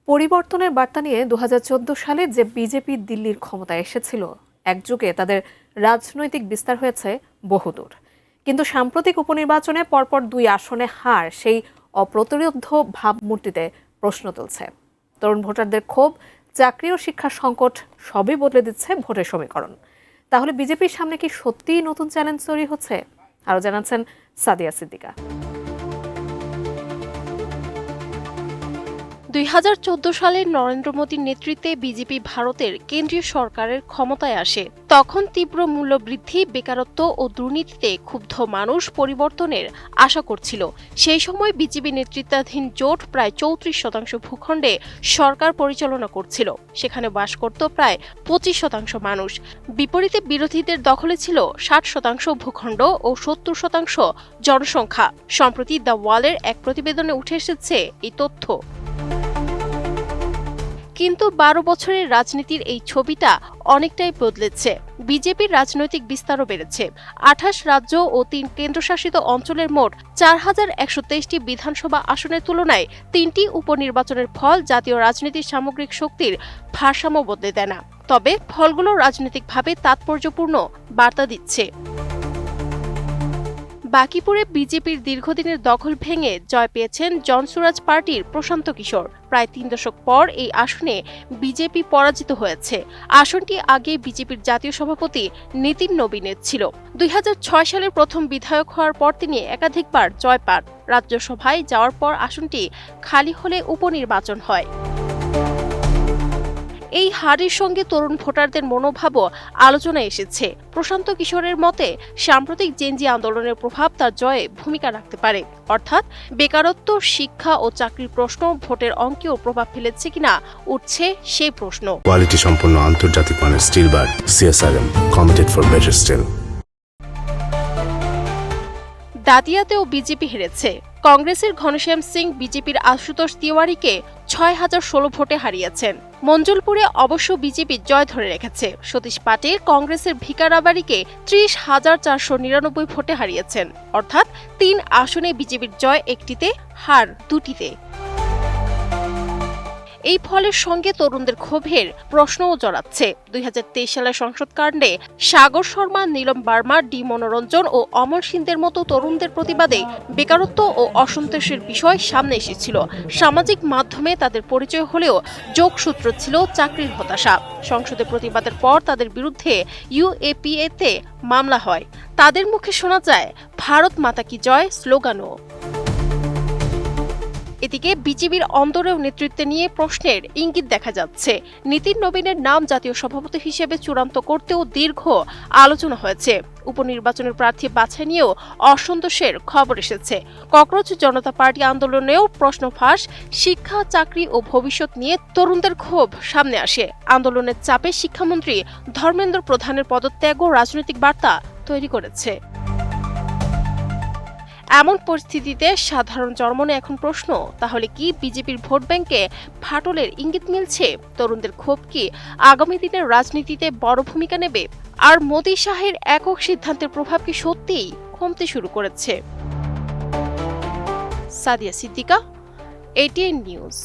পরিবর্তনের বার্তা নিয়ে ২০১৪ সালে যে বিজেপি দিল্লির ক্ষমতায় এসেছিল, একযুগে তাদের রাজনৈতিক বিস্তার হয়েছে বহুদূর। কিন্তু সাম্প্রতিক উপনির্বাচনে পরপর ২ আসনে হার সেই অপ্রতিরোধ্য ভাবমূর্তিতে প্রশ্ন তুলছে। তরুণ ভোটারদের ক্ষোভ, চাকরি ও শিক্ষার সংকট সবই বদলে দিচ্ছে ভোটের সমীকরণ। তাহলে বিজেপির সামনে কি সত্যিই নতুন চ্যালেঞ্জ তৈরি হচ্ছে? আরও জানাচ্ছেন সাদিয়া সিদ্দিকা। ২০১৪ সালে নরেন্দ্র মোদীর নেতৃত্বে বিজেপি ভারতের কেন্দ্রীয় সরকারের ক্ষমতায় আসে। তখন তীব্র মূল্যবৃদ্ধি, বেকারত্ব ও দুর্নীতিতে ক্ষুব্ধ মানুষ পরিবর্তনের আশা করছিল। সেই সময় বিজেপি নেতৃত্বাধীন জোট প্রায় ৩৪% ভূখণ্ডে সরকার পরিচালনা করছিল। সেখানে বাস করত প্রায় ২৫% মানুষ। বিপরীতে বিরোধীদের দখলে ছিল ৬০% ভূখণ্ড ও ৭০% জনসংখ্যা। সম্প্রতি দ্য ওয়ালের এক প্রতিবেদনে উঠে এসেছে এই তথ্য। কিন্তু ১২ বছরের রাজনীতির এই ছবিটা অনেকটাই বদলেছে। বিজেপির রাজনৈতিক বিস্তারও বেড়েছে। ২৮ রাজ্য ও ৩ কেন্দ্রশাসিত অঞ্চলের মোট ৪,১২৩টি বিধানসভা আসনের তুলনায় ৩টি উপনির্বাচনের ফল জাতীয় রাজনীতির সামগ্রিক শক্তির ভারসাম্য বদলে দেয় না। তবে ফলগুলো রাজনৈতিকভাবে তাৎপর্যপূর্ণ বার্তা দিচ্ছে। বাকিপুরে বিজেপির দীর্ঘদিনের দখল ভেঙে জয় পেয়েছেন জনসুরাজ পার্টির প্রশান্ত কিশোর। প্রায় ৩ দশক পর এই আসনে বিজেপি পরাজিত হয়েছে। আসনটি আগে বিজেপির জাতীয় সভাপতি নীতিন নবীনের ছিল। ২০০৬ সালের প্রথম বিধায়ক হওয়ার পর তিনি একাধিকবার জয় পান। রাজ্যসভায় যাওয়ার পর আসনটি খালি হলে উপনির্বাচন হয়। এই হারের সঙ্গে তরুণ ভোটারদের মনোভাবও আলোচনায় এসেছে। প্রশান্ত কিশোরের মতে, সাম্প্রতিক জেনজি আন্দোলনের প্রভাব তার জয়ে ভূমিকা রাখতে পারে। অর্থাৎ বেকারত্ব, শিক্ষা ও চাকরির প্রশ্ন ভোটের অঙ্কেও প্রভাব ফেলেছে কিনা উঠছে সেই প্রশ্ন। কোয়ালিটি সম্পন্ন আন্তর্জাতিক মানের steel bar CSRM, committed for better steel. দাদিয়াতেও বিজেপি হেরেছে। কংগ্রেসের ঘনশ্যাম সিং বিজেপির আশুতোষ তিওয়ারিকে ৬,০১৬ ভোটে হারিয়েছেন। মঞ্জুলপুরে অবশ্য বিজেপি জয় ধরে রেখেছে। সতীশ পাটিল কংগ্রেসের ভিকারাবাড়িকে ৩০,৪৯৯ ভোটে হারিয়েছেন। অর্থাৎ ৩ আসনে বিজেপির জয় একটিতে, হার দুটিতে। এই ফলের সঙ্গে তরুণদের ক্ষোভের প্রশ্নও জড়াচ্ছে। ২০২৩ সালের সংসদ কাণ্ডে সাগর শর্মা, নীলম বার্মা, ডি মনোরঞ্জন ও অমর সিংদের মতো তরুণদের প্রতিবাদে বেকারত্ব ও অসন্তোষের বিষয় সামনে এসেছিল। সামাজিক মাধ্যমে তাদের পরিচয় হলেও যোগসূত্র ছিল চাকরির হতাশা। সংসদে প্রতিবাদের পর তাদের বিরুদ্ধে ইউএপিএতে মামলা হয়। তাদের মুখে শোনা যায় ভারত মাতা কি জয় স্লোগানও। এদিকে বিজেপির অন্তরেও নেতৃত্বে নিয়ে প্রশ্নের ইঙ্গিত দেখা যাচ্ছে। নীতিন নবীনের নাম জাতীয় সভাপতি হিসেবে চূড়ান্ত করতেও দীর্ঘ আলোচনা হয়েছে। উপনির্বাচনের প্রার্থী বাছাই নিয়েও অসন্তোষের খবর এসেছে। ককরোচ জনতা পার্টি আন্দোলনেও প্রশ্ন ফাঁস। শিক্ষা, চাকরি ও ভবিষ্যৎ নিয়ে তরুণদের ক্ষোভ সামনে আসে। আন্দোলনের চাপে শিক্ষামন্ত্রী ধর্মেন্দ্র প্রধানের পদত্যাগও রাজনৈতিক বার্তা তৈরি করেছে। এমন পরিস্থিতিতে সাধারণ জনমনে এখন প্রশ্ন, তাহলে কি বিজেপির ভোট ব্যাংকে ফাটলের ইঙ্গিত মিলছে? তরুণদের ক্ষোভ কি আগামী দিনের রাজনীতিতে বড় ভূমিকা নেবে? আর মোদি শাহের একক সিদ্ধান্তের প্রভাব কি সত্যিই কমতে শুরু করেছে? Sadia Siddika, ATN news.